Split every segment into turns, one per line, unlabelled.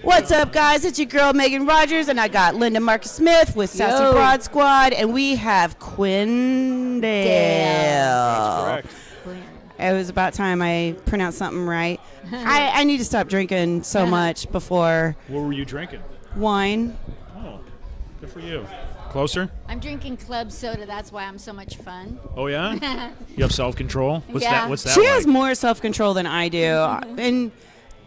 What's up, guys? It's your girl, Megan Rogers, and I got Linda Marcus Smith with Sassy Broad Squad, and we have Quinn Dahle.
That's correct.
It was about time I pronounced something right. I need to stop drinking so much before.
What were you drinking?
Wine.
Oh, good for you. Closer?
I'm drinking club soda. That's why I'm so much fun.
Oh, yeah? You have self-control? What's
Yeah.
that? What's that
She
like?
has more self-control than I do. And,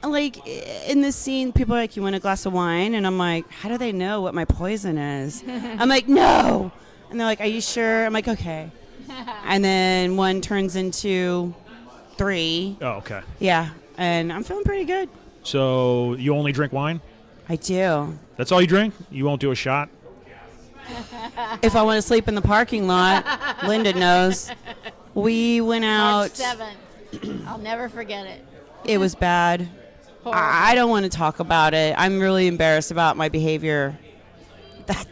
like, in this scene, people are like, you want a glass of wine? And I'm like, how do they know what my poison is? I'm like, no. And they're like, are you sure? I'm like, okay. And then one turns into 3.
Oh, okay.
Yeah. And I'm feeling pretty good.
So you only drink wine?
I do.
That's all you drink? You won't do a shot?
If I want to sleep in the parking lot, Linda knows. We went
March
out.
7th. I'll never forget it.
It was bad.
Horrible.
I don't want to talk about it. I'm really embarrassed about my behavior that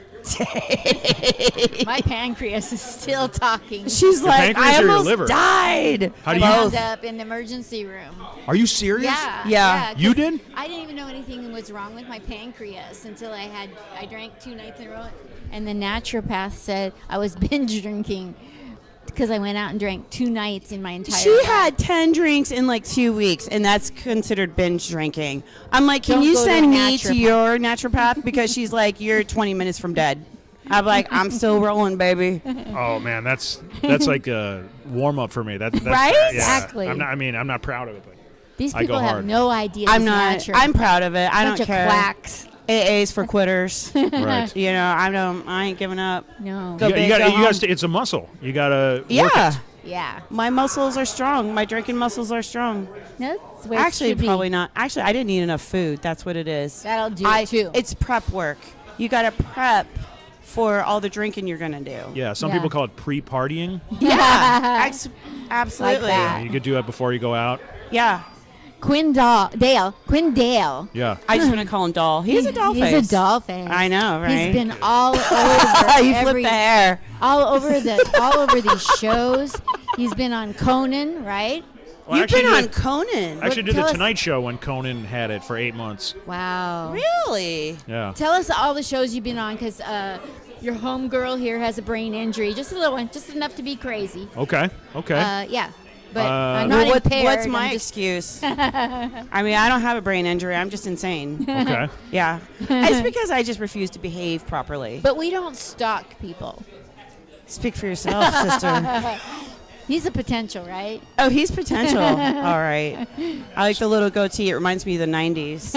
day.
My pancreas is still talking.
She's like,
pancreas
I
or your
almost
liver?
died.
How do you-
I
Both.
wound up in the emergency room.
Are you serious?
Yeah.
Yeah.
'cause
You did?
I didn't even know anything was wrong with my pancreas until I drank 2 nights in a row, and the naturopath said I was binge drinking because I went out and drank 2 nights in my entire
She
life.
had 10 drinks in like 2 weeks, and that's considered binge drinking. I'm like, can
Don't
you
go to
send
a
me to
naturopath.
your naturopath? Because she's like, you're 20 minutes from dead. I'm like, I'm still rolling, baby.
Oh, man, that's like a warm-up for me. That's
Right?
Yeah.
Exactly.
I'm not proud of it, but
These
I
people
go
have
hard.
no idea.
I'm
these
not.
naturopaths.
I'm proud of it. I
Bunch
don't
of
care.
quacks.
AA's for quitters.
right.
You know, I ain't giving up.
No.
Go big, go
you
home.
gotta, it's a muscle. You gotta work
Yeah.
it.
Yeah.
My muscles are strong. My drinking muscles are strong.
That's where it
Actually,
should be.
probably not. Actually, I didn't eat enough food. That's what it is.
That'll do it, too.
It's prep work. You got to prep for all the drinking you're going to do.
Yeah, some
Yeah.
people call it pre-partying.
Yeah. Absolutely.
Like that.
You could do it before you go out.
Yeah.
Quinn Dahle.
Yeah.
I just want to call him Doll. He's a doll face.
He's a doll face.
I know, right?
He's been all over
You flip the hair.
all over these shows. He's been on Conan, right?
Well,
You've been on
did-
Conan.
I actually did
Tell
the
us-
Tonight Show when Conan had it for 8 months.
Wow.
Really?
Yeah.
Tell us all the shows you've been on, because your homegirl here has a brain injury. Just a little one, just enough to be crazy.
Okay.
Yeah. But I'm
Well,
not impaired.
what's my
I'm just-
excuse? I mean, I don't have a brain injury. I'm just insane.
Okay.
Yeah. It's because I just refuse to behave properly.
But we don't stalk people.
Speak for yourself, sister.
He's a potential, right?
Oh, he's potential. All right. I like the little goatee. It reminds me of the 90s.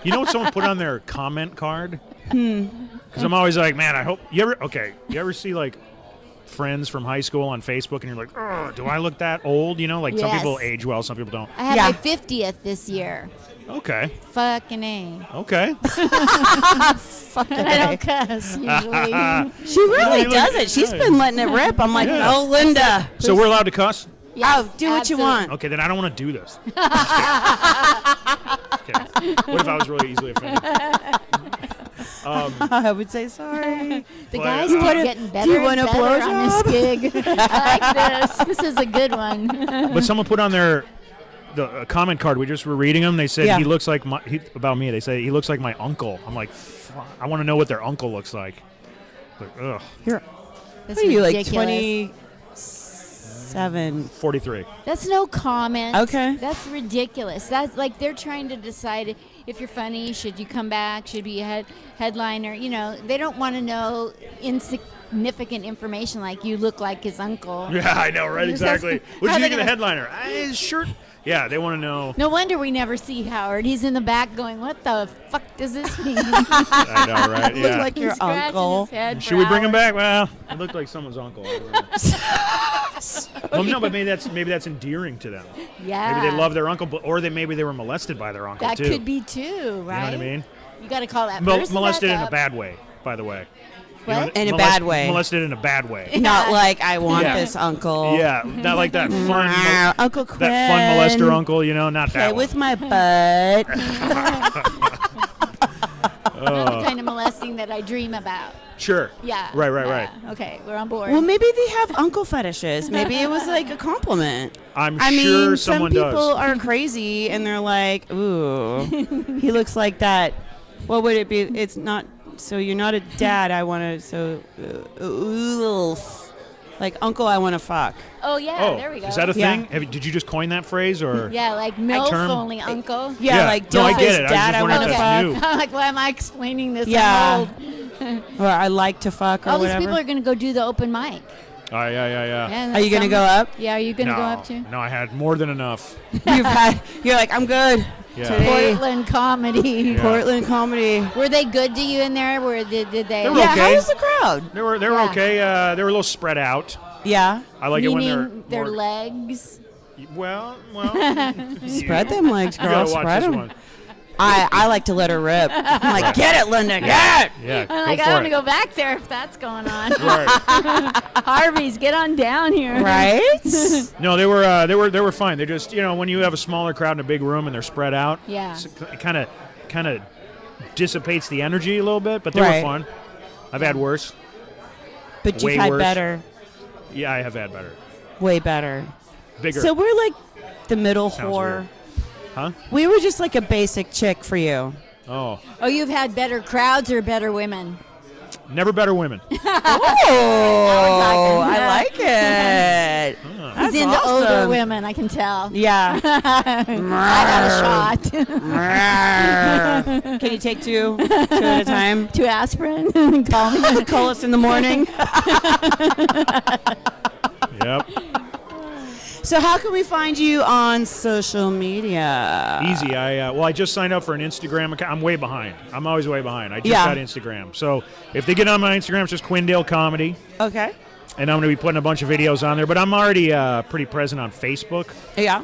You know what someone put on their comment card? Because I'm always like, man, I hope you ever see like friends from high school on Facebook, and you're like, oh, do I look that old? You know, like some
Yes.
people age well, some people don't.
I had
Yeah.
my 50th this year.
Okay.
Fucking A.
Okay.
I don't cuss usually.
She really
You look-
does it. She's been letting it rip. I'm like,
Yeah.
oh, Linda.
So we're allowed to cuss?
Yes,
do what you
absolutely.
want.
Okay, then I don't want to do this. Okay. What if I was really easily offended?
I would say sorry.
The
But,
guys
uh,
keep getting better
do you
and
want a
better on this
blowjob?
gig. I like this. This is a good one.
But someone put on the comment card. We just were reading them. They said
Yeah.
he looks like about me. They say he looks like my uncle. I'm like, I want to know what their uncle looks like. Like, ugh.
You're,
That's
what are you, like
ridiculous.
27?
43.
That's no comment.
Okay.
That's ridiculous. That's like they're trying to decide if you're funny, should you come back, should be a headliner. You know, they don't want to know insignificant information like you look like his uncle.
Yeah, I know, right?
Just
Exactly.
ask-
What
how
did you
they
think of the
gonna-
headliner? His shirt. Yeah, they want to know.
No wonder we never see Howard. He's in the back going, "What the fuck does this mean?"
I know, right?
Looks
Yeah.
like your
He's scratching
uncle.
his head
Should
for
we bring him
hours.
back? Well, it looked like someone's uncle. I don't know. Well, no, but maybe that's endearing to them.
Yeah.
Maybe they love their uncle, or maybe they were molested by their uncle
That
too.
could be too, right?
You know what I mean?
You got to call that
Mo-
person
molested
back
in a
up.
bad way, by the way.
What?
In a bad way.
Molested in a bad way.
Not like I want
Yeah.
this uncle.
Yeah, not like that fun,
Uncle Quinn.
that fun molester uncle. You know, not
Play
that
with
one.
my butt.
Not the kind of molesting thing that I dream about.
Sure.
Yeah.
Right.
Okay, we're on board.
Well, maybe they have uncle fetishes. Maybe it was like a compliment.
I
mean,
sure
some
someone
people
does.
are crazy and they're like, ooh, he looks like that. What would it be? It's not. So you're not a dad. I want to. So, oof. Like uncle, I want to fuck.
Oh yeah, there we go.
Is that a
Yeah.
thing? Did you just coin that phrase or?
Yeah, like MILF
term?
only uncle.
Yeah, like
no, I
Dilf
get
is
it.
dad.
I
I
was
want
just
to
wondering if
fuck.
that's new.
I'm like, why am I explaining this?
Yeah.
I'm old.
Or I like to fuck or
All these
whatever.
people are going to go do the open mic.
Oh, yeah.
Yeah,
Are you gonna go up?
Yeah, are you going to go up too?
No, I had more than enough.
You're like, I'm good.
Yeah.
Today,
Portland comedy.
Yeah.
Portland comedy.
Were they good to you in there? Did they?
They were
Yeah,
okay.
how was the crowd?
They were
Yeah.
okay. They were a little spread out.
Yeah.
I like it when
Meaning
they're
their
more,
legs.
Well.
Spread them legs,
You
girl.
gotta watch
Spread
this
them.
one.
I like to let her rip. I'm like, get it, Linda, get it.
Yeah,
I'm like,
go
I
for
want to
it.
go back there if that's going on.
Right.
Harvey's, get on down here.
Right?
No, they were fine. They just when you have a smaller crowd in a big room and they're spread out,
Yeah.
it kind of dissipates the energy a little bit. But they
Right.
were fun. I've had worse.
But
Way
you've had
worse.
better.
Yeah, I have had better.
Way better.
Bigger.
So we're like the middle
Sounds
whore.
weird. Huh?
We were just like a basic chick for you.
Oh,
Oh, you've had better crowds or better women?
never better women.
Oh, I like it.
He's into
That's
older
awesome.
women, I can tell.
Yeah.
I got a shot.
Can you take two at a time?
2 aspirin. Call me.
Call us in the morning.
Yep.
So how can we find you on social media?
Easy. I just signed up for an Instagram account. I'm way behind. I'm always way behind. I just
Yeah.
got Instagram. So if they get on my Instagram, it's just Quinn Dahle Comedy.
Okay.
And I'm going to be putting a bunch of videos on there. But I'm already pretty present on Facebook.
Yeah.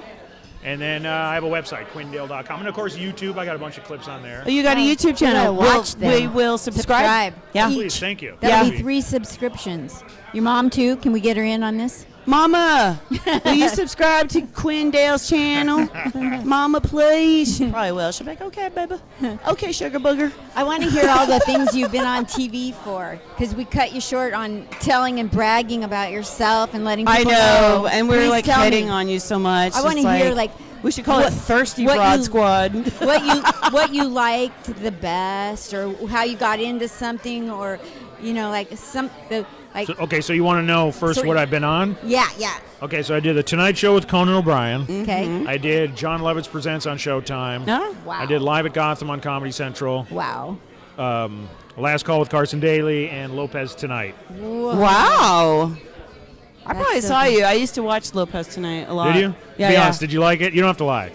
And then I have a website, quinndale.com. And, of course, YouTube. I got a bunch of clips on there.
Oh, you got a YouTube channel.
gotta watch them.
We will subscribe. Yeah.
Please, thank you.
That'll
Yeah.
be 3 subscriptions. Your mom, too? Can we get her in on this?
Mama, will you subscribe to Quinn Dale's channel? Mama, please. She probably will. She'll be like, okay, baby. Okay, sugar booger.
I want to hear all the things you've been on TV for, because we cut you short on telling and bragging about yourself and letting
I
people
know, and we're
Please
like
tell
hitting
me
on you so much.
I wanna
It's
hear, like,
we should call it
what-
Thirsty
what
Broad
you-
Squad.
what you liked the best, or how you got into something, or
So you want to know first
So-
what I've been on?
yeah.
Okay, so I did The Tonight Show with Conan O'Brien.
Okay.
I did John Lovitz Presents on Showtime.
No?
Wow.
I did Live at Gotham on Comedy Central.
Wow.
Last Call with Carson Daly and Lopez Tonight.
Wow. I probably
so
saw
cool.
you. I used to watch Lopez Tonight a lot.
Did you?
Yeah,
Be
yeah.
honest, did you like it? You don't have to lie.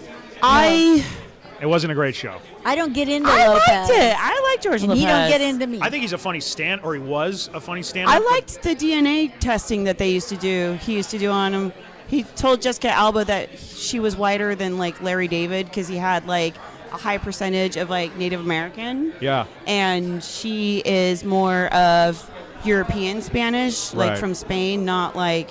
It wasn't a great show.
I don't get into
I
Lopez.
liked it. I like George
And
Lopez.
he don't get into me.
I think he's a funny or he was a funny stand-up.
I liked the DNA testing that they used to do. He used to do on him. He told Jessica Alba that she was whiter than like Larry David because he had like a high percentage of like Native American.
Yeah.
And she is more of European Spanish, like
Right.
from Spain, not like.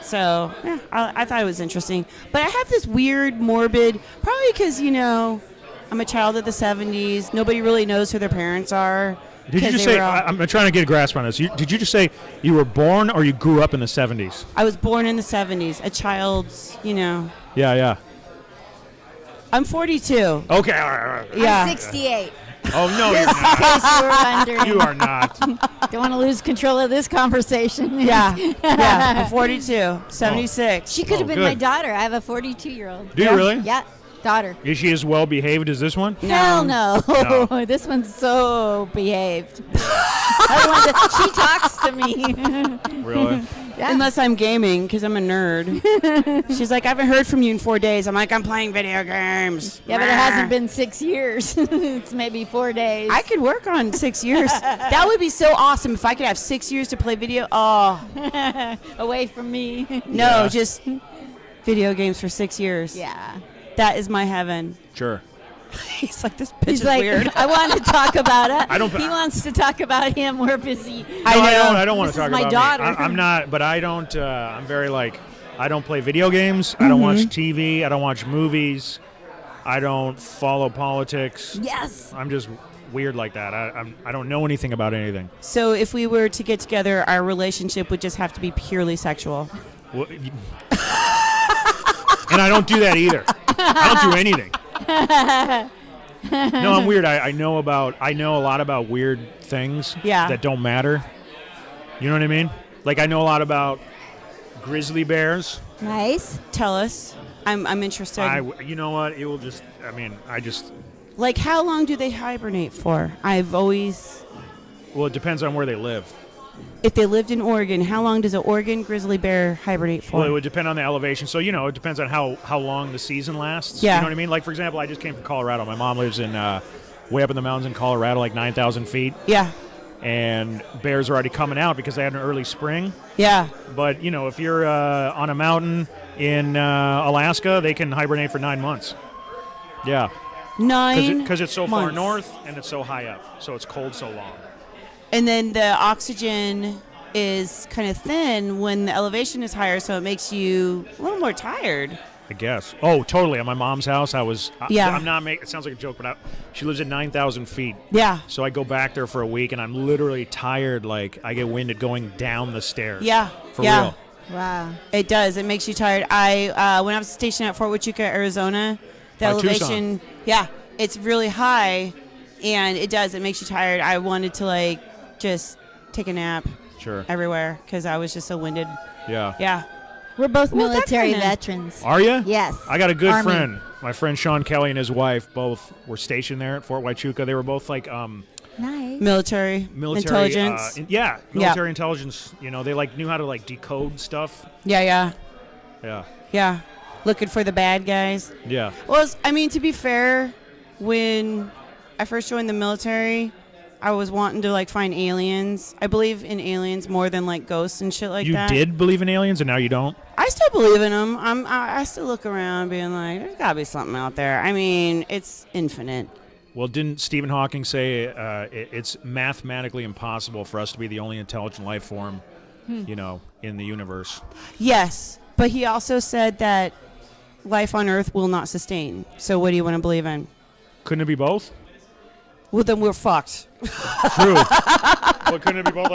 So yeah, I thought it was interesting. But I have this weird, morbid, probably because I'm a child of the '70s. Nobody really knows who their parents are.
Did you
'cause
just
they
say,
were all-
I'm trying to get a grasp on this. Did you just say you were born or you grew up in the 70s?
I was born in the '70s. A child's,
Yeah.
I'm 42.
Okay, all right.
Yeah.
I'm 68.
Oh, no, you're
In
not.
case you were wondering.
You are not.
Don't want to lose control of this conversation.
Yeah. I'm 42. 76.
She could have
Oh,
been
good.
my daughter. I have a 42-year-old.
Do you really?
Yeah, daughter.
Is she as well behaved as this one?
Hell no.
No.
This one's so behaved. She talks to me.
Really?
Yeah.
Unless I'm gaming, because I'm a nerd. She's like, I haven't heard from you in 4 days. I'm like, I'm playing video games.
Yeah, but it hasn't been 6 years. It's maybe 4 days.
I could work on 6 years. That would be so awesome if I could have 6 years to play video. Oh,
Away from me.
no,
Yeah.
just video games for 6 years.
Yeah.
That is my heaven.
Sure.
He's like, this bitch
He's
is
like,
weird.
I want to talk about it.
I don't-
He wants to talk about him. We're busy.
I don't want
This
to talk
is my
about
daughter.
me. I'm not, but I don't. I'm very I don't play video games. I don't watch TV. I don't watch movies. I don't follow politics.
Yes.
I'm just weird like that. I don't know anything about anything.
So if we were to get together, our relationship would just have to be purely sexual.
Well, and I don't do that either. I don't do anything. No, I'm weird. I know a lot about weird things that don't matter. You know what I mean? Like I know a lot about grizzly bears.
Nice.
Tell us. I'm interested.
You know what? It will just. I mean,
Like, how long do they hibernate for?
Well, it depends on where they live.
If they lived in Oregon, how long does an Oregon grizzly bear hibernate for?
Well, it would depend on the elevation. So, it depends on how long the season lasts.
Yeah.
You know what I mean? Like, for example, I just came from Colorado. My mom lives in way up in the mountains in Colorado, like 9,000 feet.
Yeah.
And bears are already coming out because they had an early spring.
Yeah.
But, if you're on a mountain in Alaska, they can hibernate for 9 months. Yeah.
9
Because it's so far
months.
north and it's so high up. So it's cold so long.
And then the oxygen is kind of thin when the elevation is higher, so it makes you a little more tired.
I guess. Oh, totally. At my mom's house,
Yeah.
I'm not making. It sounds like a joke, but she lives at 9,000 feet.
Yeah.
So I go back there for a week, and I'm literally tired. Like I get winded going down the stairs.
Yeah.
For
yeah.
real.
Wow.
It does. It makes you tired. When I was stationed at Fort Huachuca, Arizona, the elevation,
Tucson.
It's really high, and it does. It makes you tired. I wanted to just take a nap
Sure.
everywhere because I was just so winded.
Yeah.
Yeah.
We're both
Well, that
military
kinda-
veterans.
Are you?
Yes.
I got a good
Army.
friend. My friend Sean Kelly and his wife both were stationed there at Fort Huachuca. They were both like
Nice.
Military intelligence.
military intelligence. They knew how to decode stuff.
Yeah.
Yeah.
Looking for the bad guys.
Yeah.
Well, to be fair, when I first joined the military, I was wanting to find aliens. I believe in aliens more than ghosts and shit like
You
that.
did believe in aliens, and now you don't.
I still believe in them. I still look around being like, there's gotta be something out there. I mean, it's infinite.
Well, didn't Stephen Hawking say it's mathematically impossible for us to be the only intelligent life form, in the universe?
Yes, but he also said that life on Earth will not sustain. So what do you want to believe in?
Couldn't it be both?
Well, then we're fucked.
True. Well, couldn't it be both?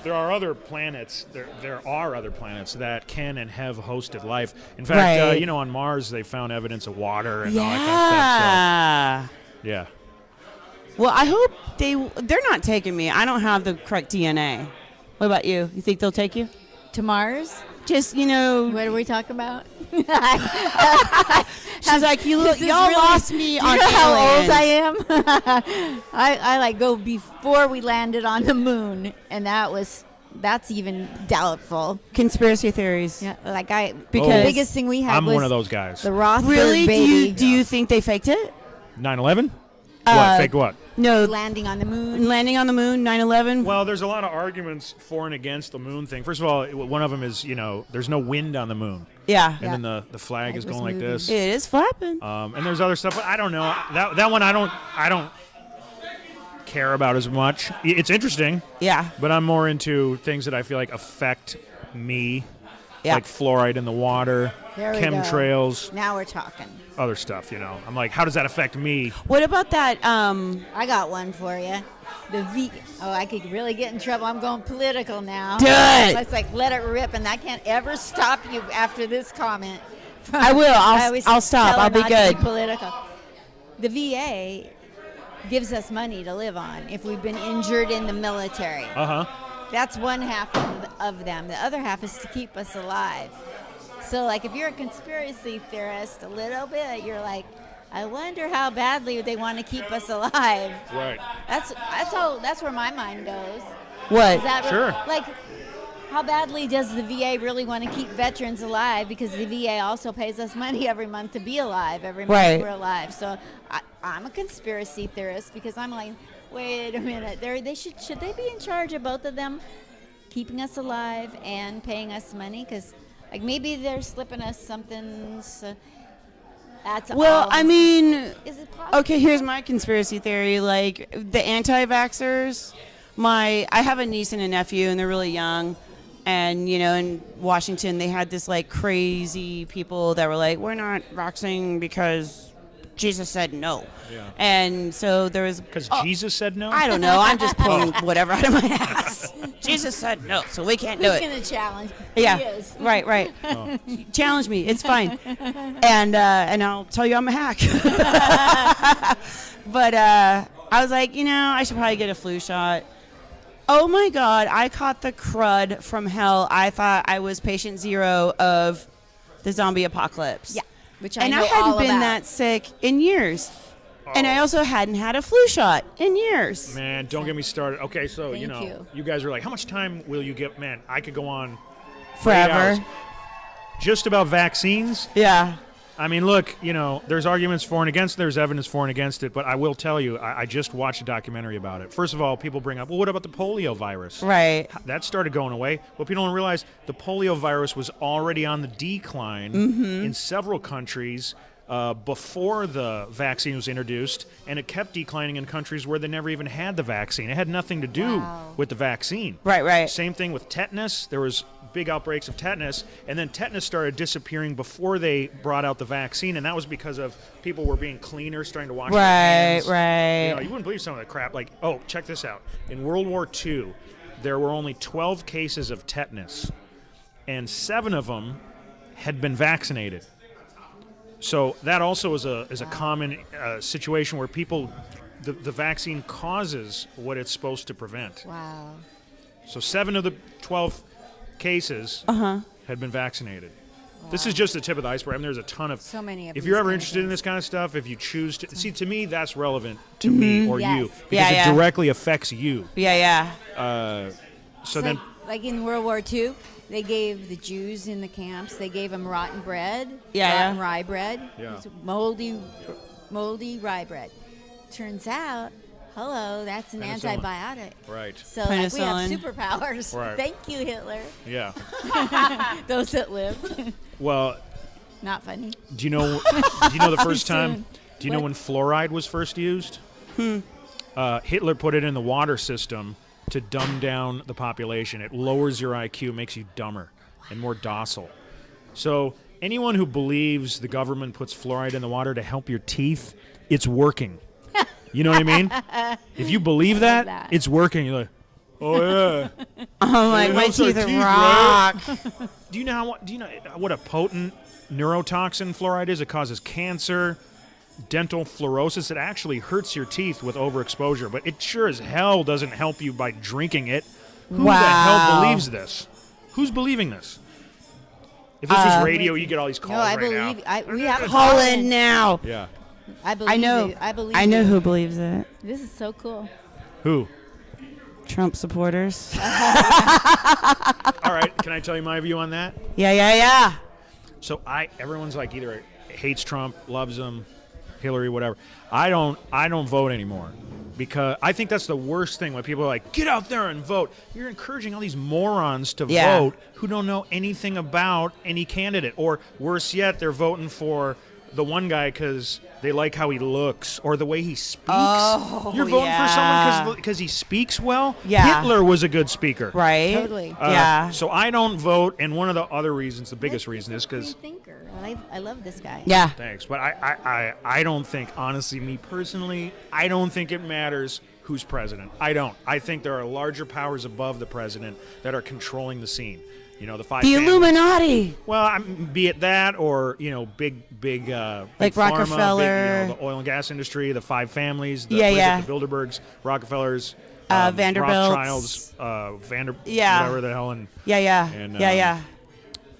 There are other planets. There are other planets that can and have hosted life. In fact,
Right.
on Mars they found evidence of water and all that kind of stuff. So, yeah.
Well, I hope they're not taking me. I don't have the correct DNA. What about you? You think they'll take you?
To Mars?
Just,
What are we talking about?
she's like, y'all lost me on
you know how old I
aliens.
am? I go before we landed on the moon, and that's even doubtful.
Conspiracy theories.
Yeah,
Because-
the biggest thing we had
I'm
was
one of those guys.
the Rothberg
Really?
baby
Do you think they faked it?
9/11? What? Fake what?
No.
landing on the moon.
Landing on the moon, 9/11?
Well, there's a lot of arguments for and against the moon thing. First of all, one of them is, there's no wind on the moon.
Yeah.
And then the flag is
was
going like
moving.
this.
It is flapping.
And there's other stuff, but I don't know. That one I don't care about as much. It's interesting,
Yeah.
but I'm more into things that I feel like affect me,
Yeah.
like fluoride in the water,
There we go.
chemtrails,
Now we're talking.
other stuff. I'm like, how does that affect me?
What about that?
I got one for you. I could really get in trouble. I'm going political now.
Do it.
Let's let it rip, and I can't ever stop you after this comment.
I will.
always
I'll stop.
tell her
I'll be
not to
good.
political. The VA gives us money to live on if we've been injured in the military. That's one half of them. The other half is to keep us alive. So, if you're a conspiracy theorist a little bit, you're like, I wonder how badly they want to keep us alive.
Right.
That's where my mind goes.
What?
Is that
Sure.
how badly does the VA really want to keep veterans alive? Because the VA also pays us money every month to be alive. Every month
Right.
we're alive. So I'm a conspiracy theorist because I'm like, wait a minute. Should they be in charge of both of them, keeping us alive and paying us money? Because maybe they're slipping us something. So that's
Well,
all.
I mean,
Is it possible?
okay, here's my conspiracy theory. The anti-vaxxers, I have a niece and a nephew, and they're really young. And, in Washington, they had this, crazy people that were like, we're not vaccinating because Jesus said no.
Yeah.
And so there was.
Because Jesus said no?
I don't know. I'm just pulling whatever out of my ass. Jesus said no, so we can't do
Who's
it.
going to challenge?
Yeah,
He is.
right.
Oh.
Challenge me. It's fine. And I'll tell you I'm a hack. But I was like, I should probably get a flu shot. Oh, my God. I caught the crud from hell. I thought I was patient zero of the zombie apocalypse.
Yeah, which I
And
know
I hadn't
all
been
about.
that sick in years. And I also hadn't had a flu shot in years.
Man, don't get me started. Okay, so,
Thank
you guys are like, how much time will you get? Man, I could go on 8
Forever.
hours. Just about vaccines.
Yeah.
I mean, look, there's arguments for and against. There's evidence for and against it. But I will tell you, I just watched a documentary about it. First of all, people bring up, well, what about the polio virus?
Right.
That started going away. What people don't realize, the polio virus was already on the decline in several countries before the vaccine was introduced, and it kept declining in countries where they never even had the vaccine. It had nothing to do with the vaccine.
Right.
Same thing with tetanus. There was big outbreaks of tetanus, and then tetanus started disappearing before they brought out the vaccine, and that was because of people were being cleaner, starting to wash their hands.
Right.
You wouldn't believe some of the crap. Like, oh, check this out. In World War II, there were only 12 cases of tetanus, and 7 of them had been vaccinated. So that also is a common situation where people, the vaccine causes what it's supposed to prevent.
Wow.
So 7 of the 12 cases had been vaccinated. Wow. This is just the tip of the iceberg. I mean, there's a ton of.
So many of
If
these
you're ever
kind of
interested in
things.
this kind of stuff, if you choose to see, to me, that's relevant to me or
Yes.
you because
Yeah.
it directly affects you.
Yeah.
So then,
like in World War II, they gave the Jews in the camps, they gave them rotten bread,
Yeah.
rotten rye bread,
Yeah.
It's moldy rye bread. Turns out, that's an
Penicillin.
antibiotic.
right?
So like, we have
Penicillin.
superpowers.
Right.
Thank you, Hitler.
Yeah.
Those that live.
Well,
Not funny.
do you know the first time?
Soon.
Do you know when fluoride was first used? Hitler put it in the water system to dumb down the population. It lowers your IQ, makes you dumber and more docile. So anyone who believes the government puts fluoride in the water to help your teeth, it's working. You know what I mean? If you believe that, it's working. You're like, oh yeah.
I'm like, my
helps our
teeth
teeth,
rock.
Do you know what a potent neurotoxin fluoride is? It causes cancer, dental fluorosis. It actually hurts your teeth with overexposure, but it sure as hell doesn't help you by drinking it. Who the hell believes this? Who's believing this? If this was radio, you get all these calls
No, I
right now.
believe. We have a
Call
call
in now.
Yeah.
I believe.
I know.
you. I believe.
I know
you.
who believes it.
This is so cool.
Who?
Trump supporters.
All right. Can I tell you my view on that?
Yeah.
So everyone's like either hates Trump, loves him, Hillary, whatever. I don't vote anymore because I think that's the worst thing when people are like, get out there and vote. You're encouraging all these morons to vote who don't know anything about any candidate, or worse yet, they're voting for the one guy because they like how he looks or the way he speaks.
Oh,
You're voting for
yeah.
someone because he speaks well.
Yeah.
Hitler was a good speaker.
Right?
Totally.
Yeah.
So I don't vote, and one of the other reasons, the biggest reason, is because.
Free thinker. I love this guy.
Yeah.
Thanks, but I don't think, honestly, me personally, I don't think it matters who's president. I don't. I think there are larger powers above the president that are controlling the scene. The 5
The
families.
Illuminati.
Well, be it that or big
Like
pharma,
Rockefeller.
the oil and gas industry, the 5 families, the Bilderbergs, Rockefellers,
Vanderbilts.
Rothschilds,
Yeah.
whatever the hell, and
Yeah.
And,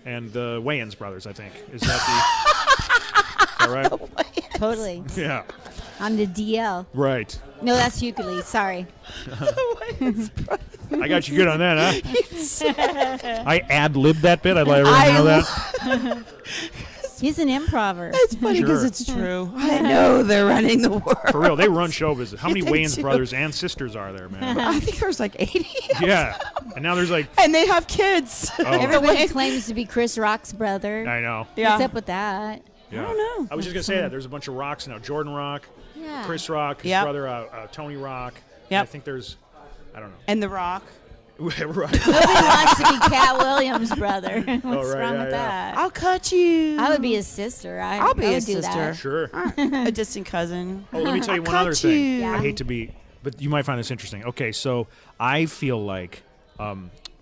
and the Wayans brothers, I think. Is that the? All right.
Totally.
Yeah.
On the DL.
Right.
No, that's Euclid. Sorry.
I got you good on that, huh? I ad-libbed that bit. I'd let everyone know that.
He's an improver.
It's funny because
Sure.
it's true. I know they're running the world.
For real, they run show business. How many
They
Wayans
do.
brothers and sisters are there, man?
I think there's like 80.
Yeah. And now there's like,
And they have kids.
oh,
Everybody claims to be Chris Rock's brother.
I know.
Yeah.
What's up with that?
Yeah.
I don't know.
I was just going to say that. There's a bunch of Rocks now. Jordan Rock,
Yeah.
Chris Rock, his
Yep.
brother Tony Rock.
Yep.
I think there's, I don't know.
And The Rock.
Right.
Nobody wants to be Cat Williams' brother. What's
right,
wrong
yeah,
with
yeah.
that?
I'll cut you.
I would be his sister.
I'll be
I would
his
do
sister.
that.
Sure.
a distant cousin.
Oh, let me tell you
I'll
one other
cut
thing.
you.
Yeah.
I hate to be, but you might find this interesting. Okay, so I feel like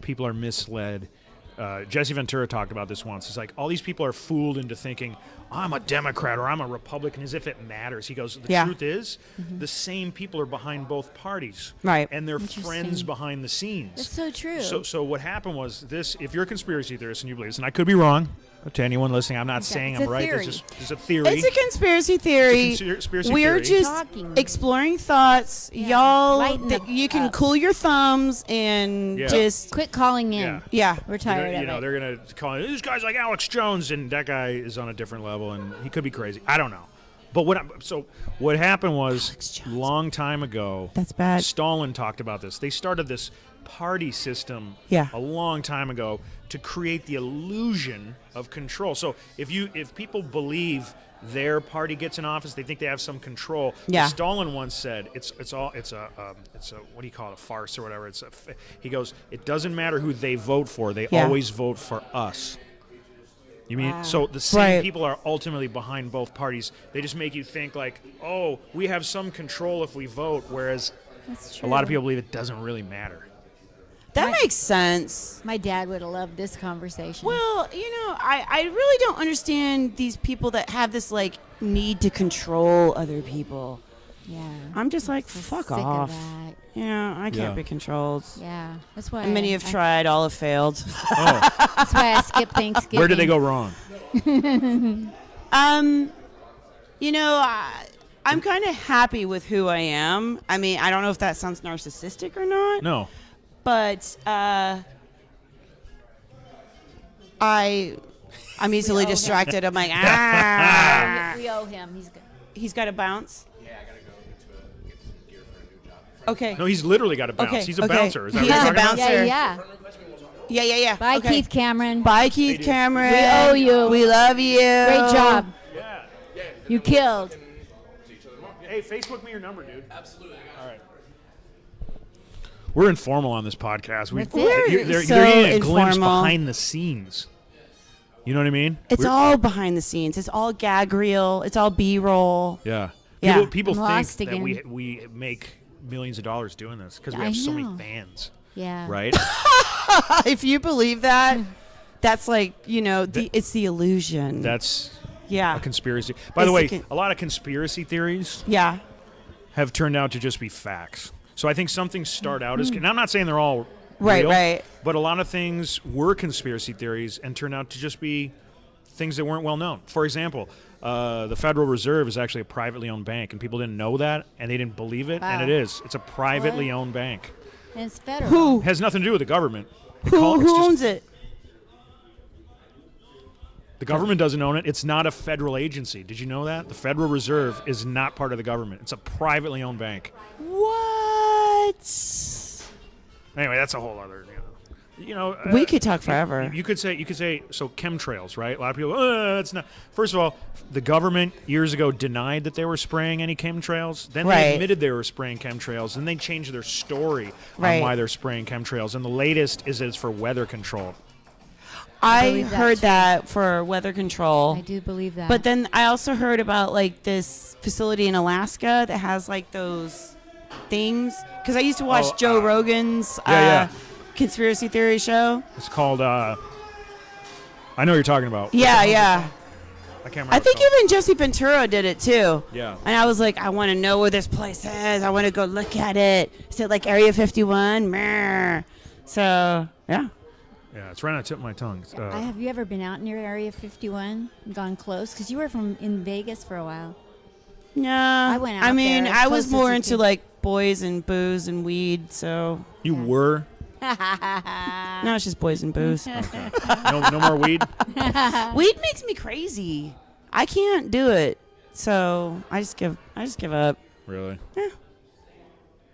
people are misled. Jesse Ventura talked about this once. It's like all these people are fooled into thinking, I'm a Democrat or I'm a Republican, as if it matters. He goes, the truth is, the same people are behind both parties.
Right.
And they're
Interesting.
friends behind the scenes.
That's so true.
So what happened was this, if you're a conspiracy theorist and you believe this, and I could be wrong, to anyone listening, I'm not saying
it's
I'm
a
right.
theory.
It's a theory.
It's a conspiracy theory.
It's a conspiracy
We're
theory.
just
Talking.
exploring thoughts. Y'all,
Lighten
you can
up.
cool your thumbs and
Yeah.
just,
Quit calling in.
Yeah.
yeah.
We're
They're
tired
gonna-
of
you know,
it.
they're going to call it, this guy's like Alex Jones, and that guy is on a different level, and he could be crazy. I don't know. But what happened was,
Alex Jones.
long time ago,
That's bad.
Stalin talked about this. They started this party system
Yeah.
a long time ago to create the illusion of control. So if people believe their party gets in office, they think they have some control.
Yeah.
Stalin once said it's a what do you call it, a farce or whatever. He goes, it doesn't matter who they vote for, they
Yeah.
always vote for us. You mean
Wow.
so the same
Right.
people are ultimately behind both parties. They just make you think like, oh, we have some control if we vote, whereas
That's true.
a lot of people believe it doesn't really matter.
That makes sense.
My dad would have loved this conversation.
Well, I really don't understand these people that have this like need to control other people.
yeah.
I'm just like,
So
fuck
sick
off.
Of that.
Yeah, I can't
Yeah.
be controlled.
Yeah. That's why.
And many have
I-
tried, all have failed.
Oh,
That's why I skip Thanksgiving.
where did they go wrong?
I'm kind of happy with who I am. I mean, I don't know if that sounds narcissistic or not.
No.
But I'm easily distracted. I'm like,
We owe him. He's good.
he's got to bounce.
Yeah, I gotta go get some gear for a new job.
Okay.
No, he's literally got a bounce.
Okay,
He's a
okay.
bouncer. Is that
He
what
is
you're
a
talking about?
bouncer.
Yeah, yeah.
Yeah.
Bye,
Okay.
Keith Cameron.
Bye, Keith
do.
Cameron.
We owe you.
We love you.
Great job.
Yeah.
You killed.
See each other tomorrow.
Hey, Facebook me your number, dude.
Absolutely.
All right. We're informal on this podcast.
That's it.
We're so
They're getting a glimpse
informal.
behind the scenes. You know what I mean?
It's
We're-
all behind the scenes. It's all gag reel. It's all B-roll.
Yeah.
Yeah.
People
I'm
think
lost
that
again.
we make millions of dollars doing this because we
I
have so many
know.
fans,
Yeah.
right?
If you believe that, that's like, it's the illusion.
That's
yeah.
a conspiracy. By the
It's
way,
a con-
a lot of conspiracy theories
Yeah.
have turned out to just be facts. So I think some things start out as, and I'm not saying they're all
Right,
real,
right.
but a lot of things were conspiracy theories and turned out to just be things that weren't well known. For example, the Federal Reserve is actually a privately owned bank, and people didn't know that, and they didn't believe it, and
Wow.
it is. It's a privately
What?
owned bank.
And it's federal.
Who?
It has nothing to do with the government.
Who owns it?
The government doesn't own it. It's not a federal agency. Did you know that? The Federal Reserve is not part of the government. It's a privately owned bank.
What?
Anyway, that's a whole other,
We could talk forever.
You could say so chemtrails, right? A lot of people it's not. First of all, the government years ago denied that they were spraying any chemtrails. Then
Right.
they admitted they were spraying chemtrails. Then they changed their story
Right.
on why they're spraying chemtrails. And the latest is that it's for weather control.
I
believe that
heard
too.
that for weather control.
I do believe that.
But then I also heard about like this facility in Alaska that has like those things. Because I used to watch
Oh,
Joe Rogan's
yeah.
conspiracy theory show.
It's called I know what you're talking about.
Yeah.
I can't remember.
I think
what it's
even Jesse Ventura did it too.
Yeah.
And I was like, I want to know where this place is. I want to go look at it. Is it like Area 51? Meh. So, yeah.
called. Yeah, it's right on the tip of my tongue.
Have you ever been out near Area 51 and gone close? Because you were in Vegas for a while.
Yeah.
I went
I
out
mean,
there as
I
close
was
as
more
you
into
could.
like boys and booze and weed. So,
you were
now it's just boys and booze.
no more weed.
Weed makes me crazy. I can't do it. So, I just give up.
Really?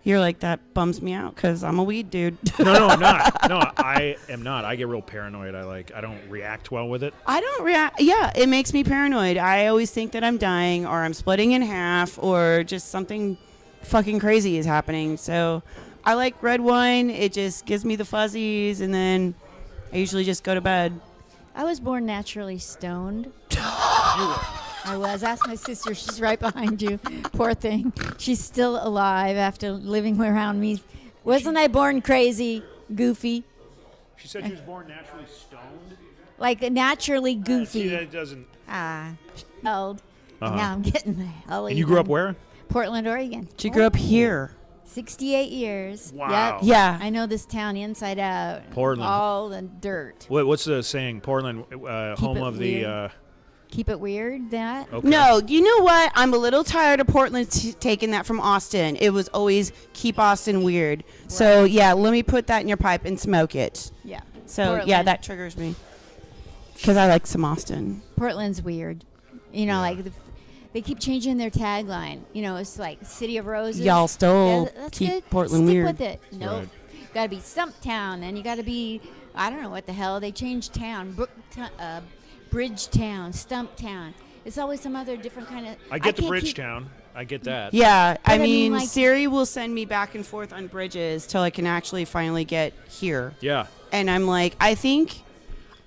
You're like, that bums me out because I'm a weed dude.
No, I'm not. No, I am not. I get real paranoid. I don't react well with it.
I don't react. Yeah, it makes me paranoid. I always think that I'm dying or I'm splitting in half or just something fucking crazy is happening. So I like red wine. It just gives me the fuzzies, and then I usually just go to bed.
I was born naturally stoned. I was. Ask my sister. She's right behind you. Poor thing. She's still alive after living around me. Wasn't I born crazy, goofy?
She said she was born naturally stoned.
Like naturally
See,
goofy.
that doesn't.
Old. And now I'm getting the hell.
And you grew up where?
Portland, Oregon.
She grew up here.
68 years.
Wow.
Yep.
Yeah.
I know this town inside out.
Portland.
All the dirt.
What's the saying? Portland, home
it
of the.
weird. Keep it weird, that?
Okay.
No, you know what? I'm a little tired of Portland taking that from Austin. It was always keep Austin weird. So, yeah, let me put that in your pipe and smoke it.
Yeah.
So,
Portland.
yeah, that triggers me. Because I like some Austin.
Portland's weird. You know, like they keep changing their tagline. You know, it's like City of Roses.
Y'all still
That's
keep
good.
Portland
Stick
weird.
with it. Nope.
Right.
Got to be Stumptown, and you got to be, I don't know what the hell. They changed town. Bridgetown, Stumptown. It's always some other different kind of.
I get the
can't keep-
Bridgetown. I get that.
Yeah, I
I mean,
mean,
like-
Siri will send me back and forth on bridges till I can actually finally get here.
Yeah.
And I'm like, I think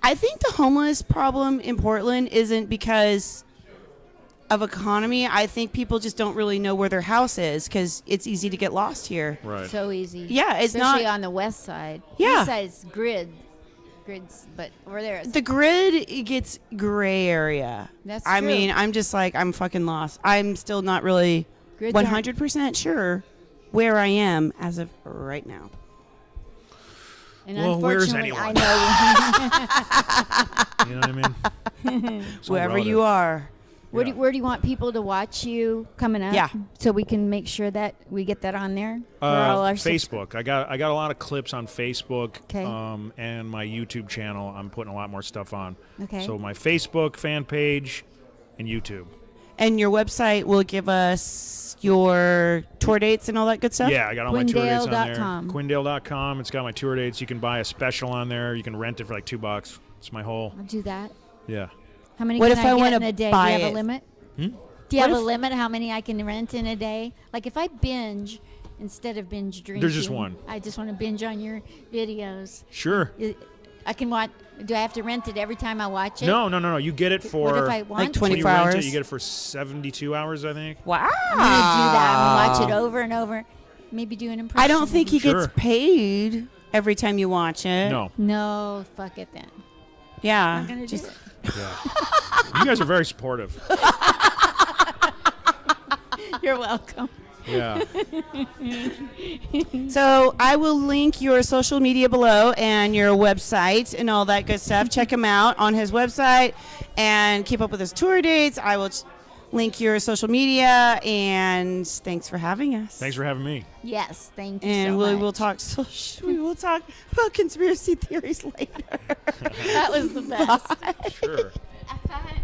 the homeless problem in Portland isn't because of economy. I think people just don't really know where their house is because it's easy to get lost here.
Right.
So easy.
Yeah, it's
Especially
not-
on the west side.
Yeah.
East side is grids, but over there. It's
The grid, it gets gray area.
That's
I
true.
mean, I'm just like, I'm fucking lost. I'm still not really
Grids aren't-
100% sure where I am as of right now.
and
Well, where's
unfortunately,
anyone?
I know.
You know what I mean? Some
Wherever
relative.
you are.
Where,
Yeah.
Where do you want people to watch you coming up?
Yeah.
So we can make sure that we get that on there for all our
Facebook. I got a lot of clips on Facebook.
'Kay.
And my YouTube channel. I'm putting a lot more stuff on.
Okay.
So my Facebook fan page and YouTube.
And your website will give us your tour dates and all that good stuff?
Yeah, I got all my tour dates on there.
Quinndale.com.
Quinndale.com. It's got my tour dates. You can buy a special on there. You can rent it for like $2. It's my whole.
I'll do that.
Yeah.
How many
What
can
if
I
I
get
wanna
in a day?
buy
Do you have
it?
a limit?
Hmm?
Do you
What
have a
if-
limit how many I can rent in a day? Like if I binge instead of binge drinking.
There's just one.
I just want to binge on your videos.
Sure.
I can watch. Do I have to rent it every time I watch it?
No. You get it for
What if I want
like
to?
24
when you rent
hours?
It, you get it for 72 hours, I think.
Wow.
I'm gonna do that and watch it over and over. Maybe do an impression.
I don't think he
Sure.
gets paid every time you watch it.
No.
No, fuck it then.
Yeah.
I'm gonna
just
do it.
Yeah. You guys are very supportive.
You're welcome.
Yeah.
So I will link your social media below and your website and all that good stuff. Check him out on his website and keep up with his tour dates. I will link your social media, and thanks for having us.
Thanks for having me.
Yes, thank you
And
so
we
much.
will talk. We will talk about conspiracy theories later.
That was the best.
Sure.
Bye.